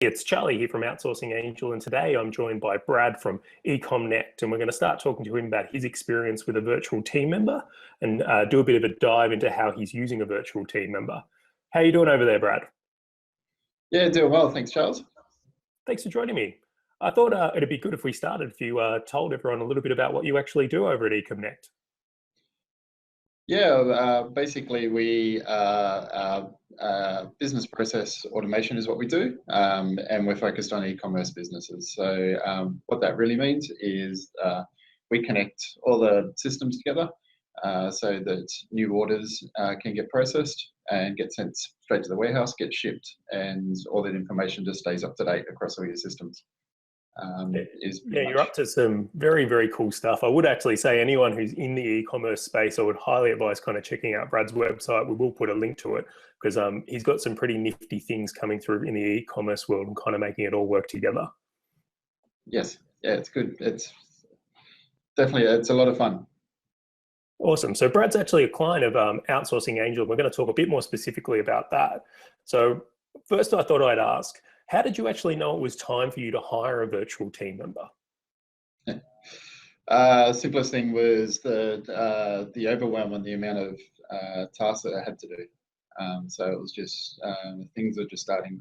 It's Charlie here from Outsourcing Angel, and today I'm joined by Brad from eComnect, and we're going to start talking to him about his experience with a virtual team member and do a bit of a dive into how he's using a virtual team member. How are you doing over there, Brad? Yeah, doing well. Thanks, Charles. Thanks for joining me. I thought it'd be good if we started, if you told everyone a little bit about what you actually do over at eComnect. Yeah, basically we business process automation is what we do, and we're focused on e-commerce businesses. So what that really means is we connect all the systems together so that new orders can get processed and get sent straight to the warehouse, get shipped, and all that information just stays up to date across all your systems. Yeah, you're up to some very, very cool stuff. I would actually say anyone who's in the e-commerce space, I would highly advise kind of checking out Brad's website. We will put a link to it because he's got some pretty nifty things coming through in the e-commerce world and kind of making it all work together. Yes, yeah, it's good. It's definitely, it's a lot of fun. Awesome. So Brad's actually a client of Outsourcing Angel. We're going to talk a bit more specifically about that. So first I thought I'd ask, how did you actually know it was time for you to hire a virtual team member? Simplest thing was the overwhelm and the amount of tasks that I had to do. So it was just things were just starting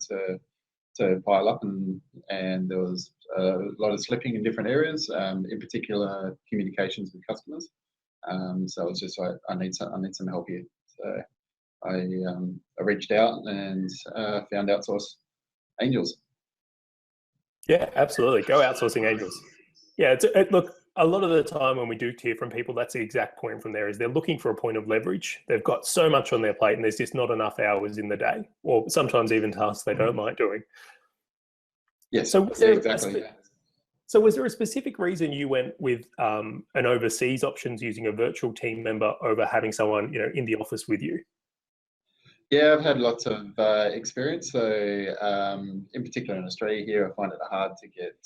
to pile up, and there was a lot of slipping in different areas, in particular communications with customers. So it was just like I need some help here. So I reached out and found Outsource Angels. Yeah, absolutely. Go Outsourcing Angels. Yeah, look, a lot of the time when we do hear from people, that's the exact point from there is they're looking for a point of leverage. They've got so much on their plate and there's just not enough hours in the day, or sometimes even tasks they don't like doing. Yes, so yeah, exactly. So was there a specific reason you went with an overseas options using a virtual team member over having someone, in the office with you? Yeah, I've had lots of experience. So in particular in Australia here, I find it hard to get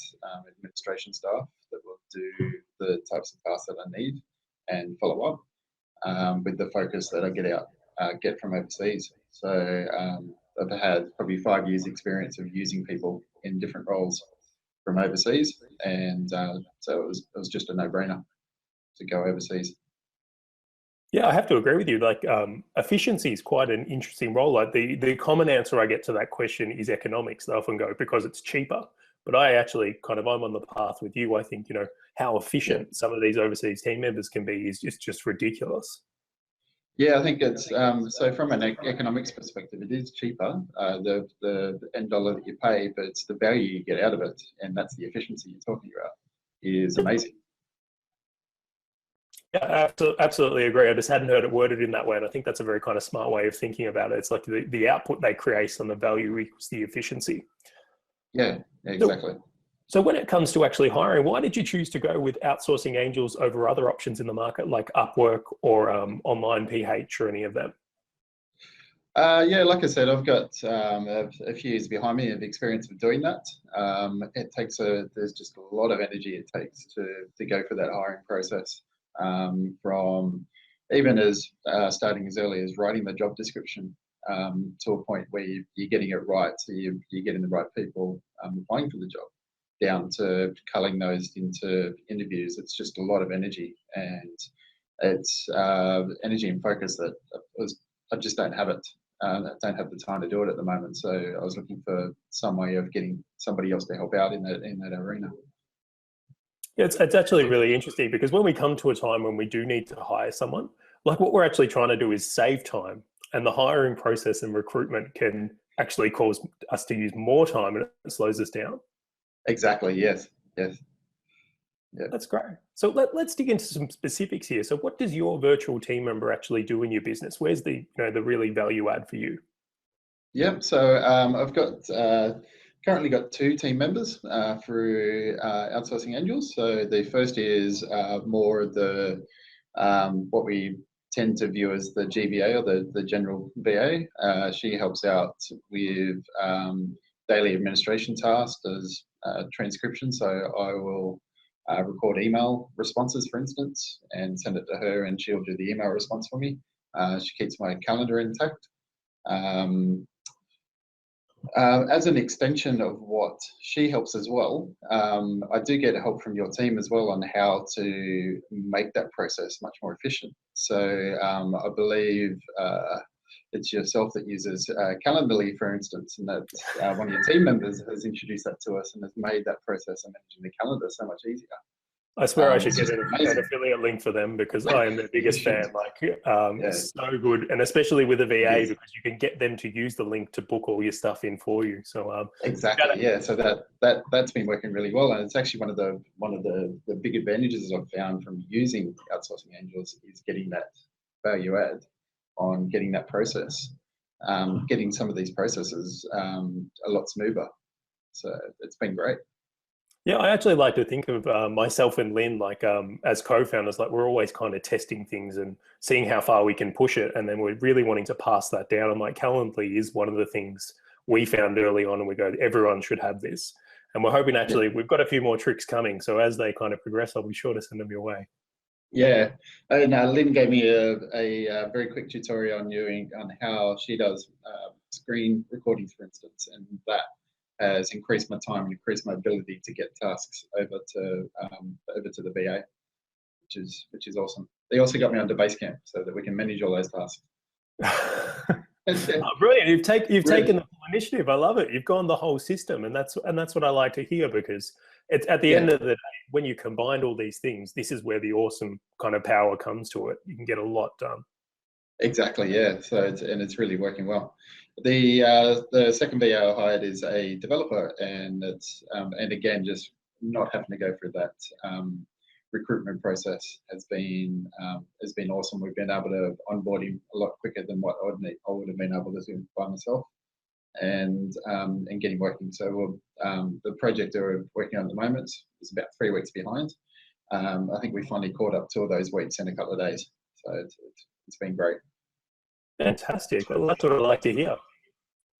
administration staff that will do the types of tasks that I need and follow up with the focus that I get from overseas. So I've had probably 5 years experience of using people in different roles from overseas. And so it was just a no-brainer to go overseas. Yeah, I have to agree with you. Like efficiency is quite an interesting role. Like the common answer I get to that question is economics. They often go because it's cheaper. But I actually I'm on the path with you. I think, how efficient some of these overseas team members can be is just ridiculous. Yeah, I think it's so from an economics perspective, it is cheaper, the end dollar that you pay, but it's the value you get out of it, and that's the efficiency you're talking about is amazing. Yeah, absolutely agree. I just hadn't heard it worded in that way, and I think that's a very kind of smart way of thinking about it. It's like the output they create and the value equals the efficiency. Yeah, exactly. So when it comes to actually hiring, why did you choose to go with Outsourcing Angels over other options in the market like Upwork or Online PH or any of them? Yeah, like I said, I've got a few years behind me of experience of doing that. It takes there's just a lot of energy it takes to go for that hiring process. From even as starting as early as writing the job description to a point where you're getting it right, so you're getting the right people applying for the job, down to culling those into interviews. It's just a lot of energy, and it's energy and focus that I just don't have it. I don't have the time to do it at the moment, so I was looking for some way of getting somebody else to help out in that arena. Yeah, it's actually really interesting because when we come to a time when we do need to hire someone, like what we're actually trying to do is save time, and the hiring process and recruitment can actually cause us to use more time and it slows us down. Exactly. Yes. Yes. Yeah. That's great. So let's dig into some specifics here. So what does your virtual team member actually do in your business? Where's the the really value add for you? Yep. So I've got currently got 2 team members through Outsourcing Angels. So the first is more the what we tend to view as the GVA or the general VA. She helps out with daily administration tasks, does transcription. So I will record email responses, for instance, and send it to her, and she'll do the email response for me. She keeps my calendar intact. As an extension of what she helps as well, I do get help from your team as well on how to make that process much more efficient. So I believe it's yourself that uses Calendly, for instance, and that one of your team members has introduced that to us and has made that process of managing the calendar so much easier. I swear I should It's get just an amazing. affiliate link for them because I am their You biggest should. fan. Like, Yeah, so good, and especially with a it VA is. because you can get them to use the link to book all your stuff in for you. So, Exactly. Yeah. So that's been working really well, and it's actually one of the big advantages I've found from using outsourcing angels is getting that value add on getting that process, getting some of these processes a lot smoother. So it's been great. yeah, I actually like to think of myself and Lynn like as co-founders, like we're always kind of testing things and seeing how far we can push it, and then we're really wanting to pass that down. And like Calendly is one of the things we found early on, and we go, everyone should have this. And we're hoping Yeah. actually we've got a few more tricks coming. So as they kind of progress, I'll be sure to send them your way. Yeah, and Lynn gave me a very quick tutorial on how she does screen recordings, for instance, and that has increased my time and increased my ability to get tasks over to the VA, which is awesome. They also got me onto Basecamp so that we can manage all those tasks. Oh, brilliant! You've taken Really? the full initiative. I love it. You've gone the whole system, and that's what I like to hear because it's at the end Yeah, of the day when you combine all these things, this is where the awesome kind of power comes to it. You can get a lot done. exactly. Yeah. So it's really working well. The second VA I hired is a developer, and again just not having to go through that recruitment process has been awesome. We've been able to onboard him a lot quicker than what I would have been able to do by myself, and get him working. So the project we're working on at the moment is about 3 weeks behind. I think we finally caught up 2 of those weeks in a couple of days. So it's been great. Fantastic. Well, that's what I like to hear.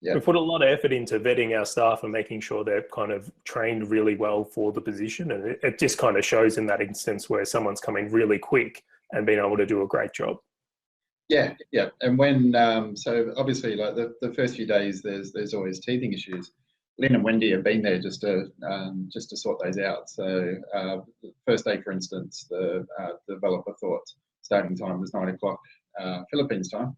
Yeah. We put a lot of effort into vetting our staff and making sure they're kind of trained really well for the position, and it just kind of shows in that instance where someone's coming really quick and being able to do a great job. Yeah, yeah, and when so obviously like the first few days, there's always teething issues. Lynn and Wendy have been there just to sort those out. So the first day, for instance, the developer thought starting time was 9 o'clock Philippines time.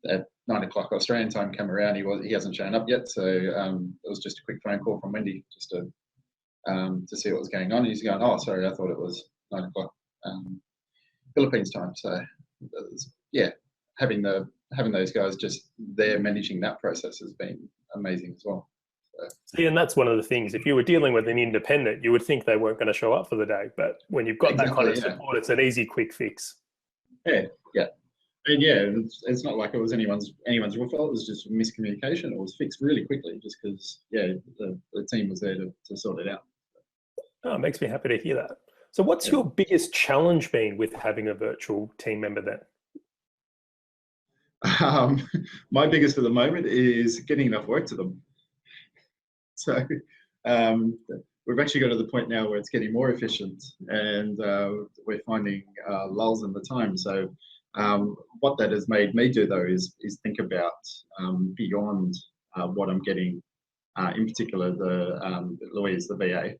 At 9 o'clock Australian time come around, he hasn't shown up yet. So it was just a quick phone call from Wendy just to see what was going on. He's going, oh, sorry, I thought it was 9 o'clock Philippines time. So yeah, having those guys just there managing that process has been amazing as well. So, See, and that's one of the things. If you were dealing with an independent, you would think they weren't going to show up for the day. But when you've got that kind exactly, of yeah, support, it's an easy, quick fix. yeah, yeah. And yeah, it's not like it was anyone's real fault. It was just miscommunication. It was fixed really quickly, just because the team was there to sort it out. Oh, it makes me happy to hear that. So, what's Yeah. your biggest challenge been with having a virtual team member then? Um, my biggest at the moment is getting enough work to them. So um, we've actually got to the point now where it's getting more efficient, and we're finding lulls in the time. So what that has made me do though is think about beyond what I'm getting, in particular the Louise, the VA,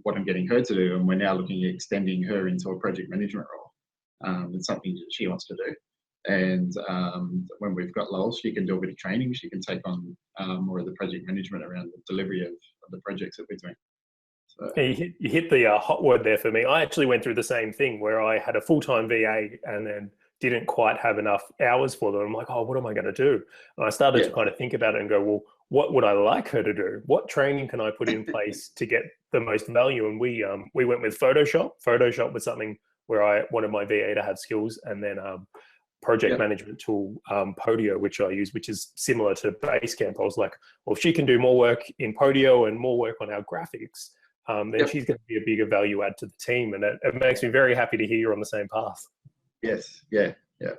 what I'm getting her to do, and we're now looking at extending her into a project management role. It's something that she wants to do. And when we've got lulls, she can do a bit of training. She can take on more of the project management around the delivery of the projects that we're doing. So, You hit the hot word there for me. I actually went through the same thing where I had a full-time VA and then didn't quite have enough hours for them. I'm like, oh, what am I going to do? And I started yeah, to kind of think about it and go, well, what would I like her to do? What training can I put in place to get the most value? And we went with Photoshop. Photoshop was something where I wanted my VA to have skills, and then project yeah, management tool, Podio, which I use, which is similar to Basecamp. I was like, well, if she can do more work in Podio and more work on our graphics, then she's going to be a bigger value add to the team. And it makes me very happy to hear you're on the same path. yes, yeah, yeah.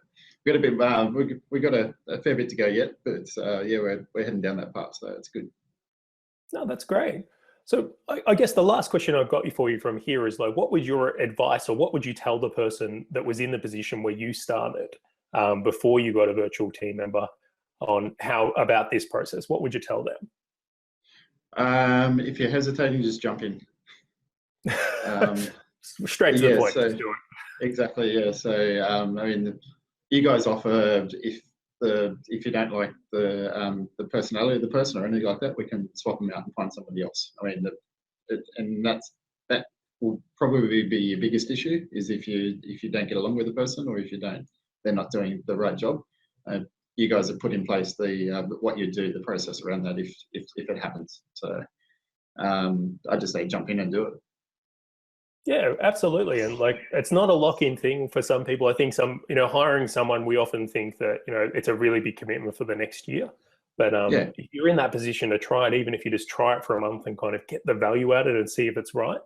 We got a bit. We got a fair bit to go yet, but yeah, we're heading down that path, so it's good. No, that's great. So I guess the last question I've got for you from here is like, what was your advice, or what would you tell the person that was in the position where you started before you got a virtual team member? on how about this process, what would you tell them? If you're hesitating, just jump in. Straight to the Yeah, point, so just do it. exactly, yeah. So I mean, you guys offer if you don't like the personality of the person or anything like that, we can swap them out and find somebody else. I mean, and that will probably be your biggest issue, is if you don't get along with the person, or if they're not doing the right job. You guys have put in place what you do, the process around that if it happens. So I just say jump in and do it. Yeah, absolutely. And like, it's not a lock-in thing for some people. I think hiring someone, we often think that, it's a really big commitment for the next year. But Yeah, if you're in that position to try it, even if you just try it for a month and kind of get the value out of it and see if it's right,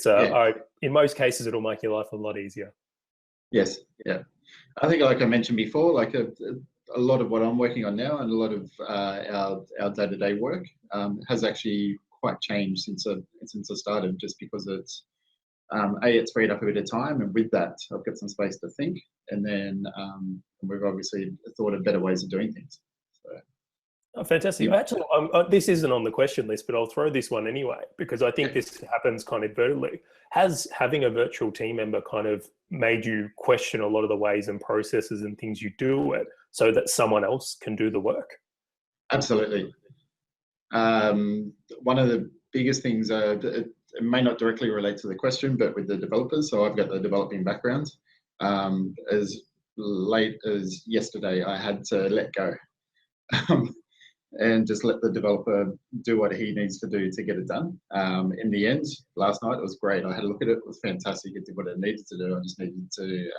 yeah, in most cases, it'll make your life a lot easier. yes, yeah. I think, like I mentioned before, like a lot of what I'm working on now, and a lot of our day-to-day work has actually quite changed since I started, just because it's freed up a bit of time, and with that, I've got some space to think, and then we've obviously thought of better ways of doing things. So, Oh, fantastic. yeah, Actually, this isn't on the question list, but I'll throw this one anyway, because I think yeah. this happens kind of inadvertently. Has having a virtual team member kind of made you question a lot of the ways and processes and things you do it so that someone else can do the work? Absolutely. One of the biggest things, it may not directly relate to the question, but with the developers, so I've got the developing background. As late as yesterday, I had to let go and just let the developer do what he needs to do to get it done. In the end, last night, it was great. I had a look at it. It was fantastic. It did what it needed to do. I just needed to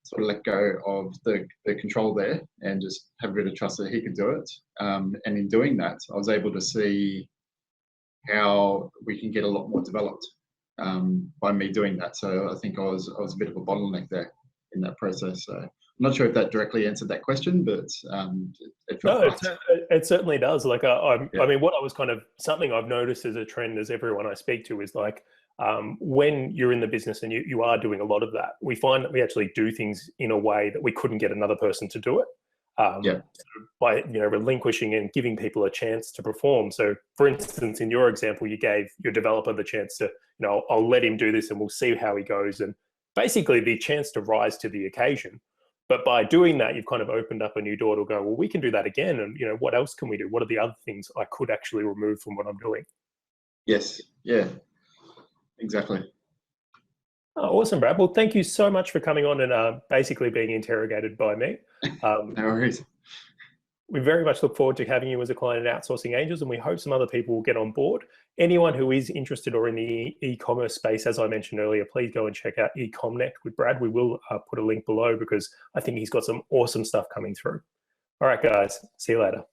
sort of let go of the control there, and just have a bit of trust that he could do it. And in doing that, I was able to see how we can get a lot more developed by me doing that. So I think I was a bit of a bottleneck there in that process. So I'm not sure if that directly answered that question, but it felt No, right. it certainly does. Like, I Yeah. mean, what I was something I've noticed as a trend, as everyone I speak to, is like, when you're in the business and you are doing a lot of that, we find that we actually do things in a way that we couldn't get another person to do it. Yeah. By relinquishing and giving people a chance to perform. So, for instance, in your example, you gave your developer the chance to, I'll let him do this and we'll see how he goes, and basically the chance to rise to the occasion. But by doing that, you've kind of opened up a new door to go, well, we can do that again, and what else can we do? What are the other things I could actually remove from what I'm doing? Yes. Yeah. Exactly. Oh, awesome, Brad. Well, thank you so much for coming on and basically being interrogated by me. No worries. We very much look forward to having you as a client at Outsourcing Angels, and we hope some other people will get on board. Anyone who is interested or in the e-commerce space, as I mentioned earlier, please go and check out eComnect with Brad. We will put a link below, because I think he's got some awesome stuff coming through. All right, guys. See you later.